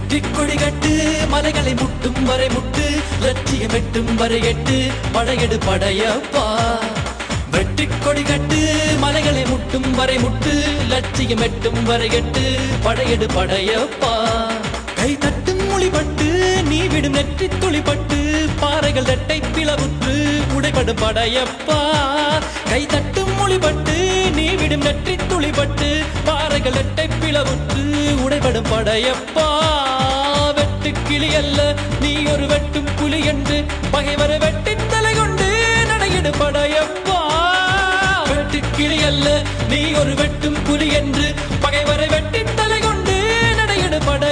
வெற்றி கொடி கட்டு மலைகளை முட்டும் வரை முட்டு லட்சியம் எட்டும் வரை எட்டு படையெடு படையப்பா வெற்றி கொடி கட்டு மலைகளை முட்டும் வரை முட்டு லட்சியம் எட்டும் வரை எட்டு படையெடு படையப்பா கை தட்டும் மொழிபட்டு நீ விடும் நெற்றி துளிப்பட்டு பாறைகள் ரெட்டை பிளவுற்று உடைபடும் படையப்பா கை தட்டும் மொழிபட்டு நீ விடும் நெற்றி துளிப்பட்டு பாறைகள் ரெட்டை பிளவுற்று உடைபடும் படையப்பா வெட்டு கிளி அல்ல நீ ஒரு வெட்டும் புலி என்று பகைவரை வெட்டி தலை கொண்டு நடையிடு படையப்பா வெட்டு கிளி அல்ல நீ ஒரு வெட்டும் புலி என்று பகைவரை வெட்டி தலை கொண்டு நடையிடு படை